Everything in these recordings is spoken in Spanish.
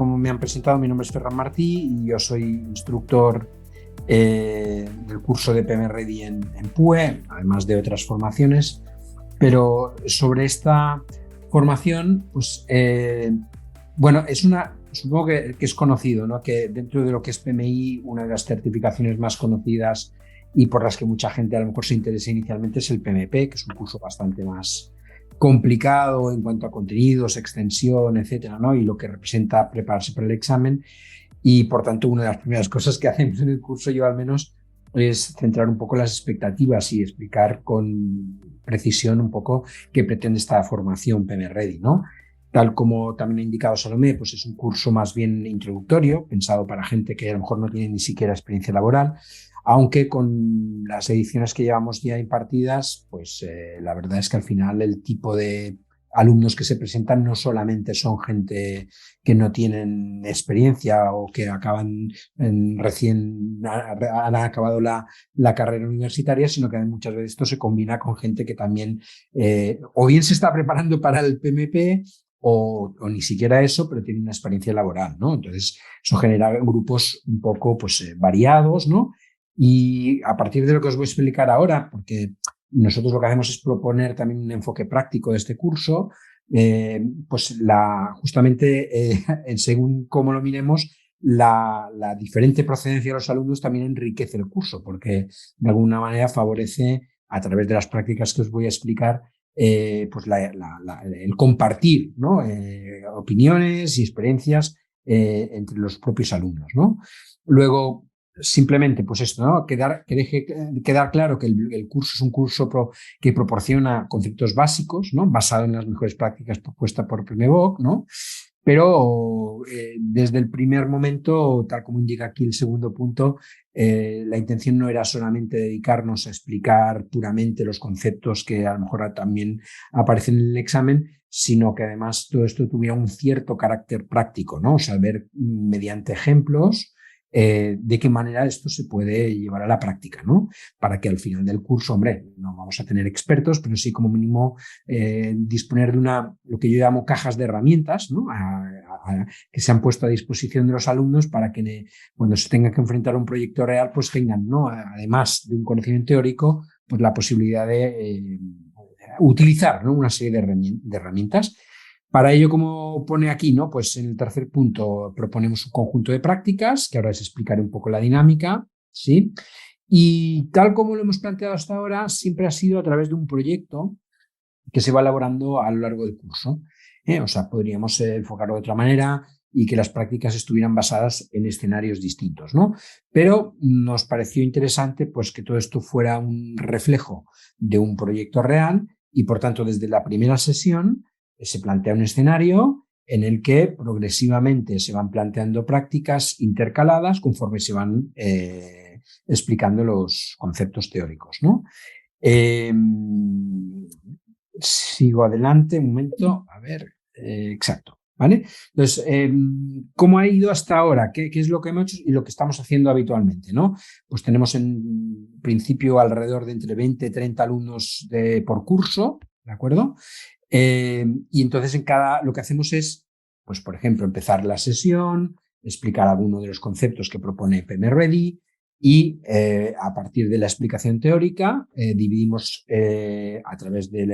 como me han presentado, mi nombre es Ferran Martí y yo soy instructor del curso de PM Ready en PUE, además de otras formaciones. Pero sobre esta formación, pues bueno, supongo que es conocido, ¿no? Que dentro de lo que es PMI, una de las certificaciones más conocidas y por las que mucha gente a lo mejor se interesa inicialmente es el PMP, que es un curso bastante más complicado en cuanto a contenidos, extensión, etcétera, ¿no? Y lo que representa prepararse para el examen. Y por tanto, una de las primeras cosas que hacemos en el curso, yo al menos, es centrar un poco las expectativas y explicar con precisión un poco qué pretende esta formación PM Ready, ¿no? Tal como también ha indicado Salomé, pues es un curso más bien introductorio, pensado para gente que a lo mejor no tiene ni siquiera experiencia laboral, aunque con las ediciones que llevamos ya impartidas, pues la verdad es que al final el tipo de alumnos que se presentan no solamente son gente que no tienen experiencia o que acaban recién han acabado la carrera universitaria, sino que muchas veces esto se combina con gente que también o bien se está preparando para el PMP o ni siquiera eso, pero tiene una experiencia laboral, ¿no? Entonces, eso genera grupos un poco pues, variados, ¿no? Y a partir de lo que os voy a explicar ahora, porque nosotros lo que hacemos es proponer también un enfoque práctico de este curso, pues justamente según cómo lo miremos, la diferente procedencia de los alumnos también enriquece el curso, porque de alguna manera favorece, a través de las prácticas que os voy a explicar, pues el compartir, ¿no? Opiniones y experiencias entre los propios alumnos, ¿no? Luego, simplemente, pues esto, ¿no? Que deje quedar claro que el curso es un curso que proporciona conceptos básicos, ¿no? Basado en las mejores prácticas propuestas por PMBOK, ¿no? Pero desde el primer momento, tal como indica aquí el segundo punto, la intención no era solamente dedicarnos a explicar puramente los conceptos que a lo mejor también aparecen en el examen, sino que además todo esto tuviera un cierto carácter práctico, ¿no? O sea, ver mediante ejemplos de qué manera esto se puede llevar a la práctica, ¿no? Para que al final del curso, hombre, no vamos a tener expertos, pero sí como mínimo disponer de lo que yo llamo cajas de herramientas, ¿no? Que se han puesto a disposición de los alumnos para que cuando se tenga que enfrentar a un proyecto real, pues tengan, ¿no? Además de un conocimiento teórico, pues la posibilidad de utilizar, ¿no? Una serie de herramientas. Para ello, como pone aquí, ¿no? Pues en el tercer punto proponemos un conjunto de prácticas, que ahora les explicaré un poco la dinámica, ¿sí? Y tal como lo hemos planteado hasta ahora, siempre ha sido a través de un proyecto que se va elaborando a lo largo del curso. O sea, podríamos enfocarlo de otra manera y que las prácticas estuvieran basadas en escenarios distintos, ¿no? Pero nos pareció interesante pues, que todo esto fuera un reflejo de un proyecto real y, por tanto, desde la primera sesión se plantea un escenario en el que progresivamente se van planteando prácticas intercaladas conforme se van explicando los conceptos teóricos, ¿no? Sigo adelante, un momento, a ver, exacto, ¿vale? Entonces, ¿cómo ha ido hasta ahora? ¿Qué es lo que hemos hecho y lo que estamos haciendo habitualmente, ¿no? Pues tenemos en principio alrededor de entre 20 y 30 alumnos por curso, ¿de acuerdo? Y entonces lo que hacemos es, pues por ejemplo, empezar la sesión, explicar alguno de los conceptos que propone PM Ready y a partir de la explicación teórica dividimos a través de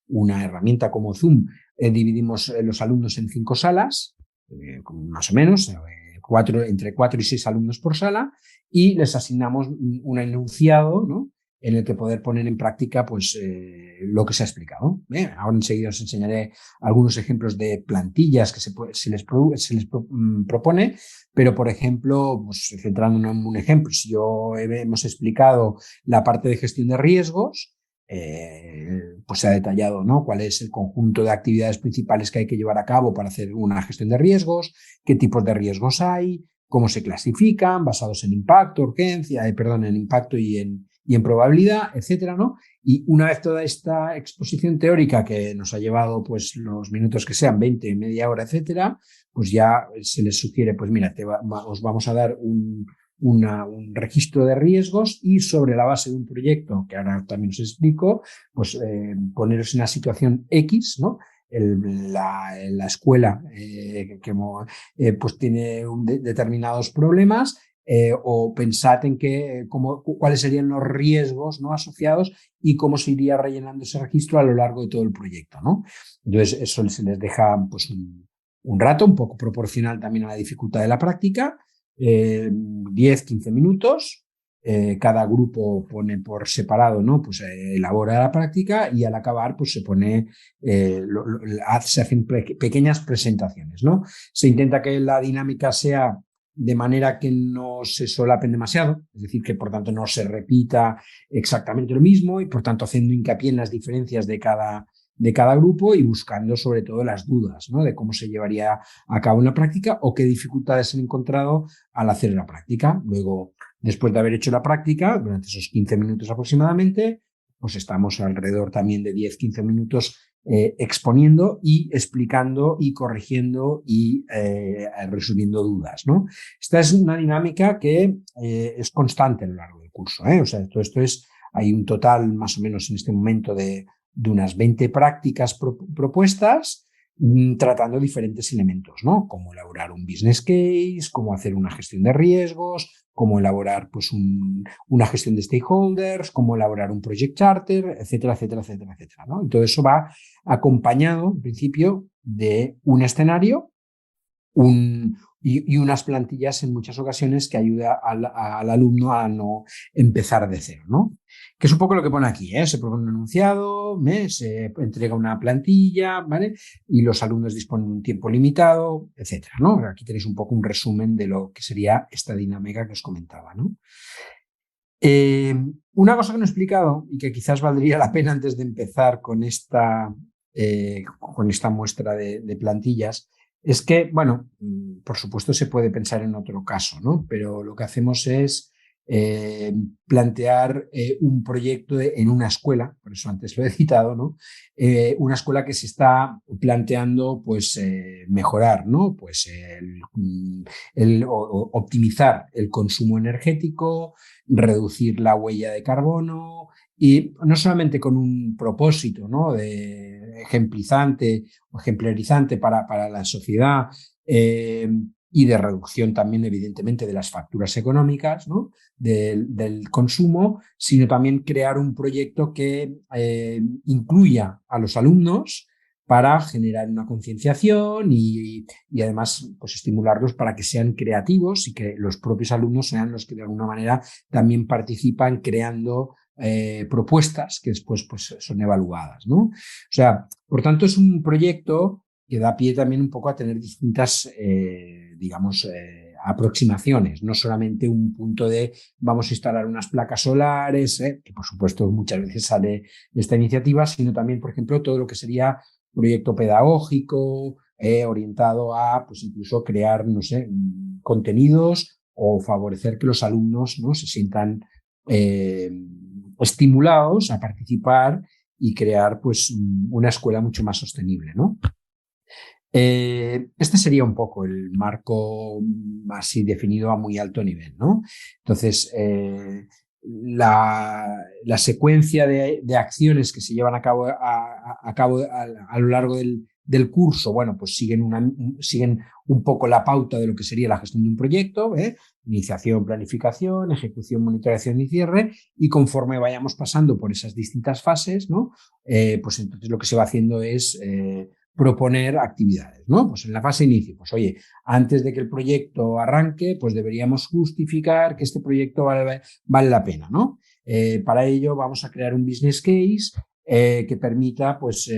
una herramienta como Zoom, dividimos los alumnos en 5 salas, más o menos, entre 4 y 6 alumnos por sala y les asignamos un enunciado, ¿no? En el que poder poner en práctica pues, lo que se ha explicado. Ahora enseguida os enseñaré algunos ejemplos de plantillas que se les propone, pero por ejemplo, pues, centrándonos en un ejemplo, si hemos explicado la parte de gestión de riesgos, pues se ha detallado, ¿no? Cuál es el conjunto de actividades principales que hay que llevar a cabo para hacer una gestión de riesgos, qué tipos de riesgos hay, cómo se clasifican, basados en impacto, en impacto y en probabilidad, etcétera, ¿no? Y una vez toda esta exposición teórica que nos ha llevado pues los minutos que sean, 20, media hora, etcétera, pues ya se les sugiere, pues mira, os vamos a dar un registro de riesgos y sobre la base de un proyecto, que ahora también os explico, pues poneros en una situación X, ¿no? la escuela pues tiene determinados problemas, o pensad en cuáles serían los riesgos, ¿no?, asociados y cómo se iría rellenando ese registro a lo largo de todo el proyecto, ¿no? Entonces, eso se les deja pues, un rato, un poco proporcional también a la dificultad de la práctica, 10-15 minutos. Cada grupo pone por separado, ¿no? Pues elabora la práctica y al acabar pues se pone, se hacen pequeñas presentaciones, ¿no? Se intenta que la dinámica sea de manera que no se solapen demasiado, es decir, que por tanto no se repita exactamente lo mismo y por tanto haciendo hincapié en las diferencias de cada grupo y buscando sobre todo las dudas, ¿no?, de cómo se llevaría a cabo una práctica o qué dificultades han encontrado al hacer la práctica. Luego, después de haber hecho la práctica, durante esos 15 minutos aproximadamente, pues estamos alrededor también de 10-15 minutos exponiendo y explicando y corrigiendo y resolviendo dudas, ¿no? Esta es una dinámica que es constante a lo largo del curso, ¿eh? O sea, todo esto hay un total más o menos en este momento de unas 20 prácticas propuestas, tratando diferentes elementos, ¿no? Cómo elaborar un business case, cómo hacer una gestión de riesgos, cómo elaborar pues, una gestión de stakeholders, cómo elaborar un project charter, etcétera, etcétera, etcétera, etcétera, ¿no? Y todo eso va acompañado, en principio, de un escenario y unas plantillas en muchas ocasiones que ayuda al alumno a no empezar de cero, ¿no? Que es un poco lo que pone aquí, ¿eh? Se propone un enunciado, se entrega una plantilla, ¿vale? Y los alumnos disponen de un tiempo limitado, etcétera, ¿no? Aquí tenéis un poco un resumen de lo que sería esta dinámica que os comentaba, ¿no? Una cosa que no he explicado y que quizás valdría la pena antes de empezar con esta muestra de plantillas es que, bueno, por supuesto se puede pensar en otro caso, ¿no? Pero lo que hacemos es plantear un proyecto en una escuela, por eso antes lo he citado, ¿no? Una escuela que se está planteando pues mejorar, ¿no? Pues optimizar el consumo energético, reducir la huella de carbono y no solamente con un propósito, ¿no?, de ejemplarizante para la sociedad y de reducción también, evidentemente, de las facturas económicas, ¿no?, del consumo, sino también crear un proyecto que incluya a los alumnos para generar una concienciación y además pues, estimularlos para que sean creativos y que los propios alumnos sean los que de alguna manera también participan creando propuestas que después pues, son evaluadas, ¿no? O sea, por tanto, es un proyecto que da pie también un poco a tener distintas, aproximaciones, no solamente un punto de vamos a instalar unas placas solares, que por supuesto muchas veces sale de esta iniciativa, sino también, por ejemplo, todo lo que sería proyecto pedagógico, orientado a, pues incluso crear, no sé, contenidos o favorecer que los alumnos, ¿no?, se sientan estimulados a participar y crear pues una escuela mucho más sostenible, ¿no? Este sería un poco el marco así definido a muy alto nivel, ¿no? Entonces, la secuencia de acciones que se llevan a cabo a lo largo del curso, bueno, pues siguen un poco la pauta de lo que sería la gestión de un proyecto, iniciación, planificación, ejecución, monitorización y cierre, y conforme vayamos pasando por esas distintas fases, ¿no? Pues entonces lo que se va haciendo es proponer actividades, ¿no? Pues en la fase inicio, pues oye, antes de que el proyecto arranque, pues deberíamos justificar que este proyecto vale la pena, ¿no? Para ello vamos a crear un business case que permita, pues,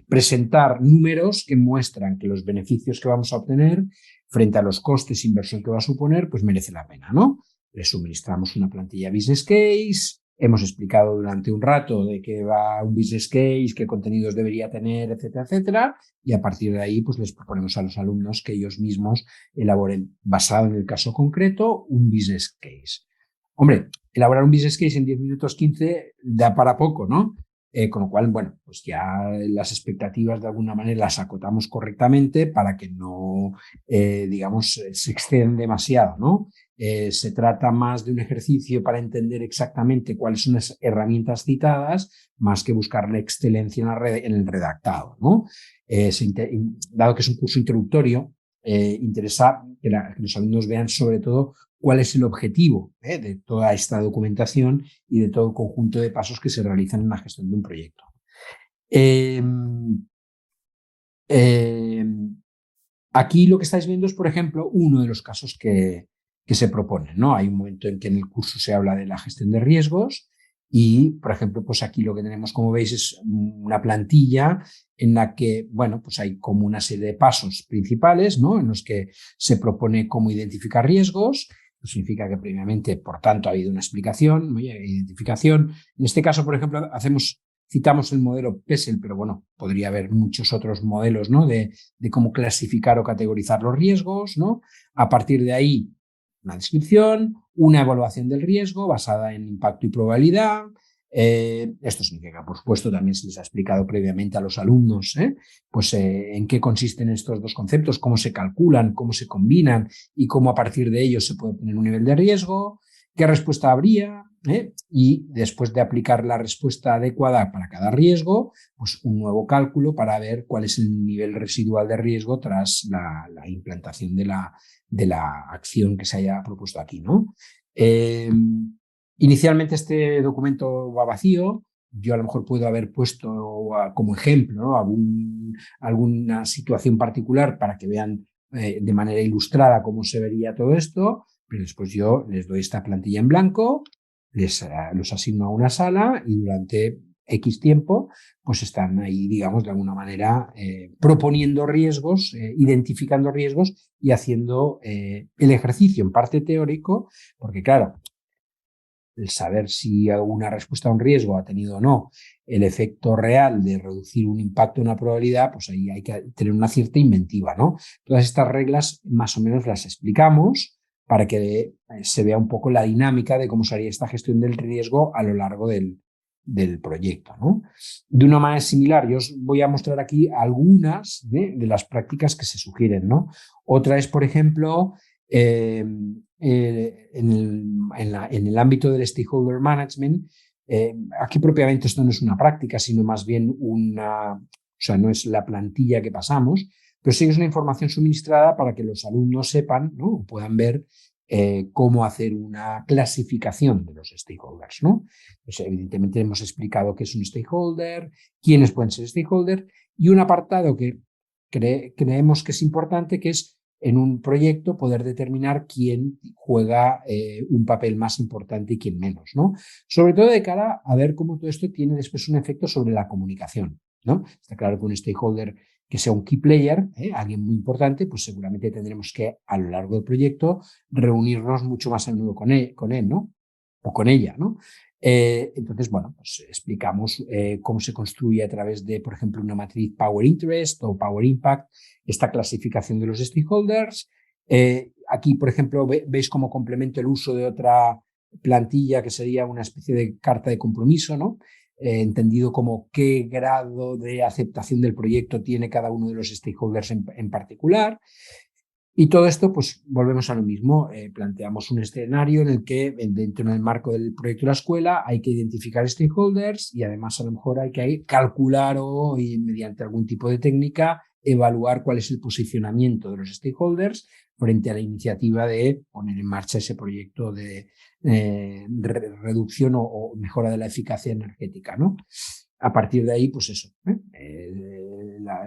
presentar números que muestran que los beneficios que vamos a obtener frente a los costes de inversión que va a suponer, pues merece la pena, ¿no? Le suministramos una plantilla business case, hemos explicado durante un rato de qué va un business case, qué contenidos debería tener, etcétera, etcétera, y a partir de ahí pues les proponemos a los alumnos que ellos mismos elaboren, basado en el caso concreto, un business case. Hombre, elaborar un business case en 10 minutos 15 da para poco, ¿no? Con lo cual, bueno, pues ya las expectativas de alguna manera las acotamos correctamente para que no, se exceden demasiado, ¿no? Se trata más de un ejercicio para entender exactamente cuáles son las herramientas citadas, más que buscar la excelencia en el redactado, ¿no? Dado que es un curso introductorio, interesa que los alumnos vean sobre todo cuál es el objetivo de toda esta documentación y de todo el conjunto de pasos que se realizan en la gestión de un proyecto. Aquí lo que estáis viendo es, por ejemplo, uno de los casos que se proponen, ¿no? Hay un momento en que en el curso se habla de la gestión de riesgos y, por ejemplo, pues aquí lo que tenemos, como veis, es una plantilla en la que, bueno, pues hay como una serie de pasos principales, ¿no? En los que se propone cómo identificar riesgos. Eso significa que previamente, por tanto, ha habido una explicación, identificación. En este caso, por ejemplo, citamos el modelo PESEL, pero bueno, podría haber muchos otros modelos, ¿no? De cómo clasificar o categorizar los riesgos, ¿no? A partir de ahí, una descripción, una evaluación del riesgo basada en impacto y probabilidad. Esto significa, por supuesto, también se les ha explicado previamente a los alumnos, pues en qué consisten estos dos conceptos, cómo se calculan, cómo se combinan y cómo a partir de ellos se puede poner un nivel de riesgo, qué respuesta habría, y después de aplicar la respuesta adecuada para cada riesgo, pues un nuevo cálculo para ver cuál es el nivel residual de riesgo tras la implantación de la acción que se haya propuesto aquí, ¿no? Inicialmente este documento va vacío. Yo a lo mejor puedo haber puesto como ejemplo, ¿no? Alguna situación particular para que vean de manera ilustrada cómo se vería todo esto, pero después yo les doy esta plantilla en blanco, los asigno a una sala y durante X tiempo pues están ahí, digamos, de alguna manera proponiendo riesgos, identificando riesgos y haciendo el ejercicio en parte teórico, porque claro, el saber si una respuesta a un riesgo ha tenido o no el efecto real de reducir un impacto en una probabilidad, pues ahí hay que tener una cierta inventiva, ¿no? Todas estas reglas más o menos las explicamos para que se vea un poco la dinámica de cómo se haría esta gestión del riesgo a lo largo del proyecto, ¿no? De una manera similar, yo os voy a mostrar aquí algunas de las prácticas que se sugieren, ¿no? Otra es, por ejemplo, en el ámbito del stakeholder management, aquí propiamente esto no es una práctica, sino más bien o sea, no es la plantilla que pasamos, pero sí es una información suministrada para que los alumnos sepan, ¿no? O puedan ver cómo hacer una clasificación de los stakeholders, ¿no? Pues evidentemente hemos explicado qué es un stakeholder, quiénes pueden ser stakeholders y un apartado que creemos que es importante, que es en un proyecto poder determinar quién juega un papel más importante y quién menos, ¿no? Sobre todo de cara a ver cómo todo esto tiene después un efecto sobre la comunicación, ¿no? Está claro que un stakeholder que sea un key player, alguien muy importante, pues seguramente tendremos que a lo largo del proyecto reunirnos mucho más a menudo con él, ¿no? O con ella, ¿no? Entonces, bueno, pues explicamos cómo se construye a través de, por ejemplo, una matriz Power Interest o Power Impact, esta clasificación de los stakeholders. Aquí, por ejemplo, veis como complemento el uso de otra plantilla que sería una especie de carta de compromiso, ¿no? Entendido como qué grado de aceptación del proyecto tiene cada uno de los stakeholders en particular. Y todo esto, pues volvemos a lo mismo. Planteamos un escenario en el que, dentro del marco del proyecto de la escuela, hay que identificar stakeholders y además a lo mejor hay que calcular o mediante algún tipo de técnica evaluar cuál es el posicionamiento de los stakeholders frente a la iniciativa de poner en marcha ese proyecto de reducción o mejora de la eficacia energética, ¿no? A partir de ahí, pues eso,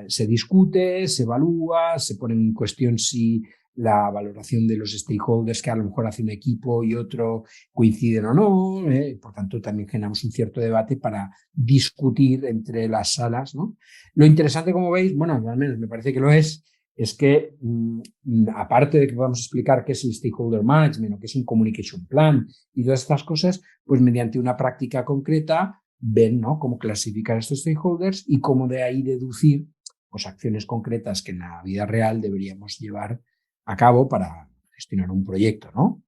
se discute, se evalúa, se pone en cuestión si la valoración de los stakeholders que a lo mejor hace un equipo y otro coinciden o no. Por tanto, también generamos un cierto debate para discutir entre las salas, ¿no? Lo interesante, como veis, bueno, al menos me parece que lo es que aparte de que podamos explicar qué es el stakeholder management o qué es un communication plan y todas estas cosas, pues mediante una práctica concreta ven, ¿no?, cómo clasificar estos stakeholders y cómo de ahí deducir pues, acciones concretas que en la vida real deberíamos llevar a cabo para gestionar un proyecto, ¿no?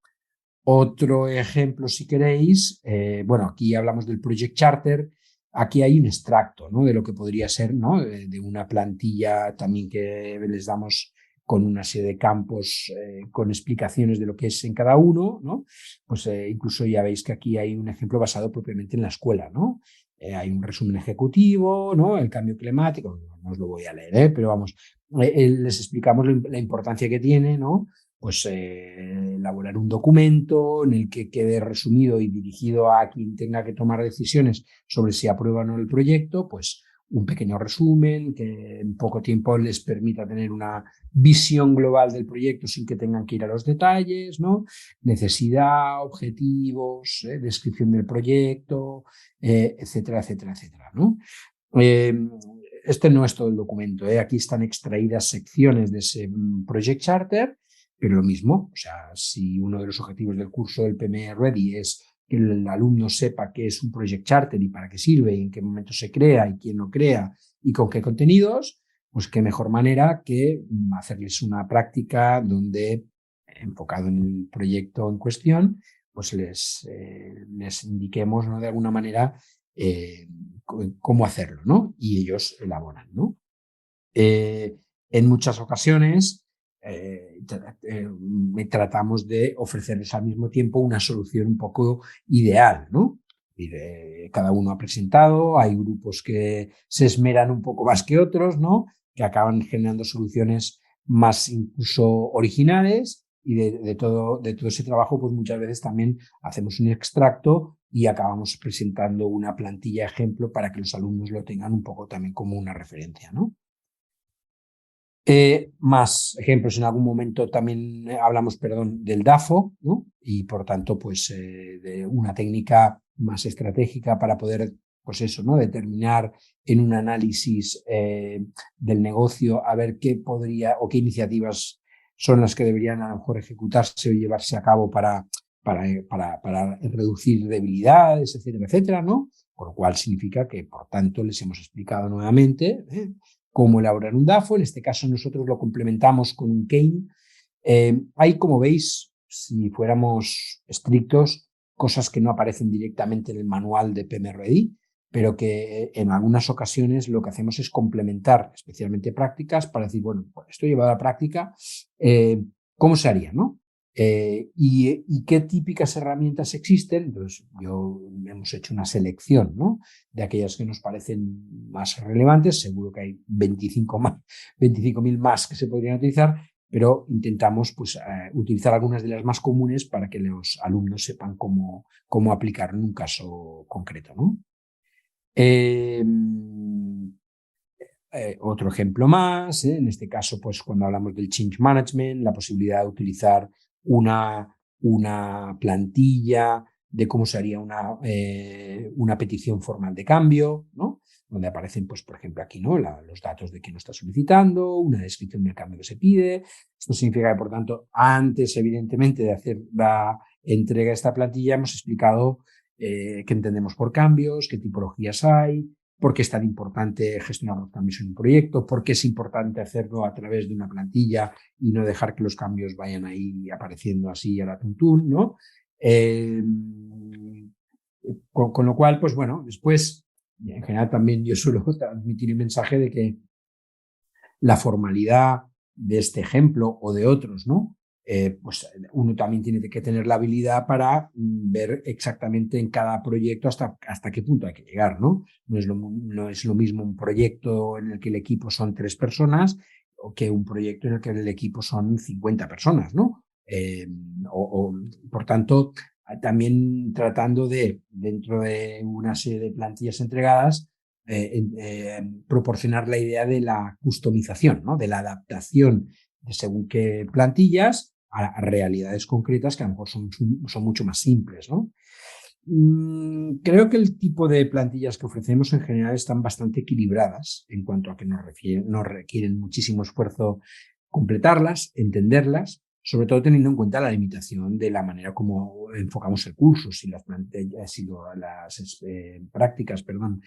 Otro ejemplo, si queréis, bueno, aquí hablamos del Project Charter. Aquí hay un extracto, ¿no?, de lo que podría ser, ¿no?, de una plantilla también que les damos con una serie de campos con explicaciones de lo que es en cada uno, ¿no? Pues incluso ya veis que aquí hay un ejemplo basado propiamente en la escuela, ¿no? Hay un resumen ejecutivo, ¿no? El cambio climático, no os lo voy a leer, pero vamos, les explicamos la importancia que tiene, ¿no? Pues elaborar un documento en el que quede resumido y dirigido a quien tenga que tomar decisiones sobre si aprueba o no el proyecto, pues un pequeño resumen que en poco tiempo les permita tener una visión global del proyecto sin que tengan que ir a los detalles, ¿no? Necesidad, objetivos, descripción del proyecto, etcétera, etcétera, etcétera, ¿no? Este no es todo el documento, aquí están extraídas secciones de ese Project Charter, pero lo mismo, o sea, si uno de los objetivos del curso del PME Ready es que el alumno sepa qué es un Project Charter y para qué sirve y en qué momento se crea y quién lo crea y con qué contenidos, pues qué mejor manera que hacerles una práctica donde, enfocado en el proyecto en cuestión, pues les indiquemos, ¿no?, de alguna manera cómo hacerlo, ¿no? Y ellos elaboran, ¿no? En muchas ocasiones tratamos de ofrecerles al mismo tiempo una solución un poco ideal, ¿no? Cada uno ha presentado, hay grupos que se esmeran un poco más que otros, ¿no? Que acaban generando soluciones más incluso originales y de todo ese trabajo, pues muchas veces también hacemos un extracto y acabamos presentando una plantilla ejemplo para que los alumnos lo tengan un poco también como una referencia, ¿no? Más ejemplos, en algún momento también hablamos, perdón, del DAFO, ¿no? Y por tanto, pues de una técnica más estratégica para poder, pues eso, ¿no?, determinar en un análisis del negocio a ver qué podría o qué iniciativas son las que deberían a lo mejor ejecutarse o llevarse a cabo para reducir debilidades, etcétera, etcétera, ¿no? Con lo cual significa que, por tanto, les hemos explicado nuevamente cómo elaborar un DAFO. En este caso nosotros lo complementamos con un CAIM. Hay, como veis, si fuéramos estrictos, cosas que no aparecen directamente en el manual de PMRI, pero que en algunas ocasiones lo que hacemos es complementar, especialmente prácticas, para decir, bueno, pues esto llevado a la práctica, ¿cómo se haría, no? Y qué típicas herramientas existen. Entonces, hemos hecho una selección, ¿no?, de aquellas que nos parecen más relevantes. Seguro que hay 25.000 más que se podrían utilizar, pero intentamos pues, utilizar algunas de las más comunes para que los alumnos sepan cómo aplicarlo en un caso concreto, ¿no? Otro ejemplo más, en este caso, pues cuando hablamos del change management, la posibilidad de utilizar una plantilla de cómo se haría una petición formal de cambio, ¿no?, donde aparecen, pues, por ejemplo, aquí, ¿no?, los datos de quién lo está solicitando, una descripción del cambio que se pide. Esto significa que, por tanto, antes, evidentemente, de hacer la entrega de esta plantilla, hemos explicado qué entendemos por cambios, qué tipologías hay, por qué es tan importante gestionar los cambios en un proyecto, por qué es importante hacerlo a través de una plantilla y no dejar que los cambios vayan ahí apareciendo así a la tuntún, ¿no? Con lo cual, pues bueno, después, en general también yo suelo transmitir el mensaje de que la formalidad de este ejemplo o de otros, ¿no?, pues uno también tiene que tener la habilidad para ver exactamente en cada proyecto hasta qué punto hay que llegar, ¿no? No es lo mismo un proyecto en el que el equipo son 3 personas o que un proyecto en el que el equipo son 50 personas, ¿no? Por tanto, también tratando de, dentro de una serie de plantillas entregadas, proporcionar la idea de la customización, ¿no?, de la adaptación de según qué plantillas a realidades concretas que a lo mejor son mucho más simples, ¿no? Creo que el tipo de plantillas que ofrecemos en general están bastante equilibradas en cuanto a que no requieren muchísimo esfuerzo completarlas, entenderlas, sobre todo teniendo en cuenta la limitación de la manera como enfocamos el curso. Si las plantillas, si las prácticas, perdón,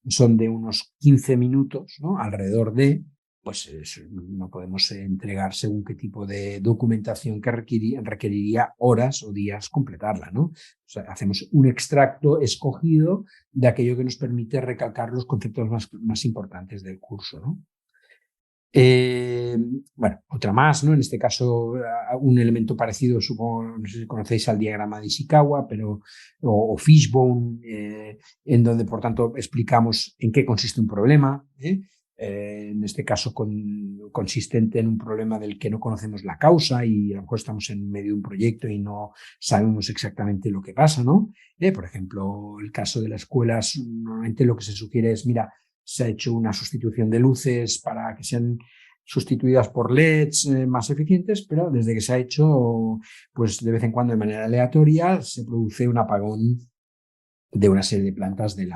son de unos 15 minutos, ¿no?, alrededor de, pues no podemos entregar según qué tipo de documentación que requeriría horas o días completarla, ¿no? O sea, hacemos un extracto escogido de aquello que nos permite recalcar los conceptos más importantes del curso, ¿no? Eh, bueno, otra más, ¿no? En este caso, un elemento parecido, supongo, no sé si conocéis al diagrama de Ishikawa, o Fishbone, en donde, por tanto, explicamos en qué consiste un problema, ¿eh? En este caso, consistente en un problema del que no conocemos la causa y a lo mejor estamos en medio de un proyecto y no sabemos exactamente lo que pasa, ¿no? Por ejemplo, el caso de las escuelas, normalmente lo que se sugiere es, mira, se ha hecho una sustitución de luces para que sean sustituidas por LEDs más eficientes, pero desde que se ha hecho, pues de vez en cuando de manera aleatoria se produce un apagón de una serie de plantas de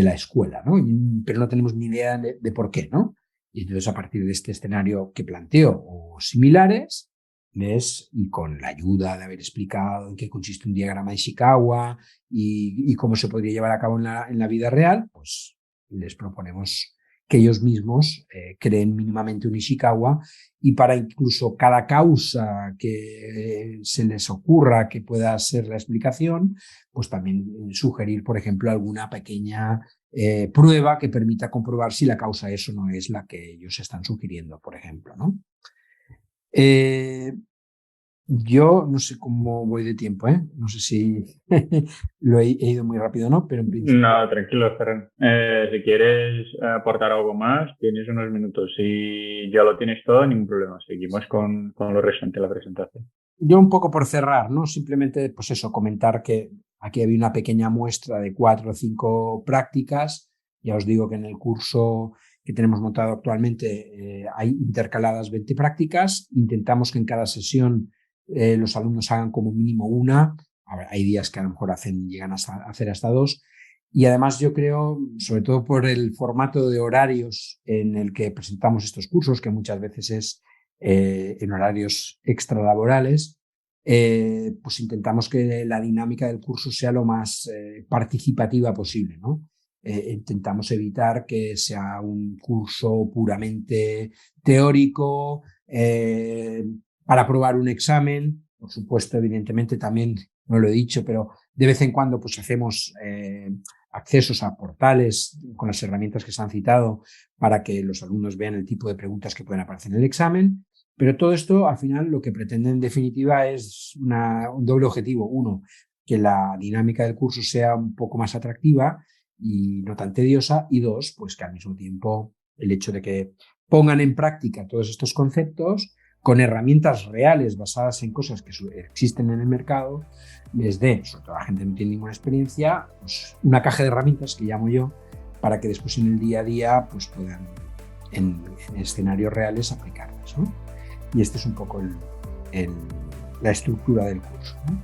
la escuela, ¿no? Pero no tenemos ni idea de por qué, ¿no? Y entonces a partir de este escenario que planteo o similares, y con la ayuda de haber explicado en qué consiste un diagrama de Ishikawa y cómo se podría llevar a cabo en la vida real, pues les proponemos que ellos mismos creen mínimamente un Ishikawa y para incluso cada causa que se les ocurra que pueda ser la explicación, pues también sugerir, por ejemplo, alguna pequeña prueba que permita comprobar si la causa es o no es la que ellos están sugiriendo, por ejemplo, ¿no? Yo no sé cómo voy de tiempo, ¿eh? No sé si he ido muy rápido o no, pero en principio... No, tranquilo, Ferran. Si quieres aportar algo más, tienes unos minutos. Si ya lo tienes todo, ningún problema. Seguimos con lo restante de la presentación. Yo un poco por cerrar, ¿no? Simplemente, pues eso, comentar que aquí había una pequeña muestra de 4 o 5 prácticas. Ya os digo que en el curso que tenemos montado actualmente hay intercaladas 20 prácticas. Intentamos que en cada sesión los alumnos hagan como mínimo una. A ver, hay días que a lo mejor llegan a hacer hasta 2. Y además yo creo, sobre todo por el formato de horarios en el que presentamos estos cursos, que muchas veces es en horarios extralaborales, pues intentamos que la dinámica del curso sea lo más participativa posible, ¿no? Intentamos evitar que sea un curso puramente teórico para aprobar un examen. Por supuesto, evidentemente, también no lo he dicho, pero de vez en cuando pues hacemos accesos a portales con las herramientas que se han citado para que los alumnos vean el tipo de preguntas que pueden aparecer en el examen. Pero todo esto, al final, lo que pretende en definitiva es un doble objetivo. Uno, que la dinámica del curso sea un poco más atractiva y no tan tediosa. Y dos, pues que al mismo tiempo el hecho de que pongan en práctica todos estos conceptos con herramientas reales basadas en cosas que existen en el mercado, les dé, sobre todo a la gente que no tiene ninguna experiencia, pues una caja de herramientas que llamo yo, para que después en el día a día pues puedan en escenarios reales aplicarlas, ¿no? Y este es un poco la estructura del curso, ¿no?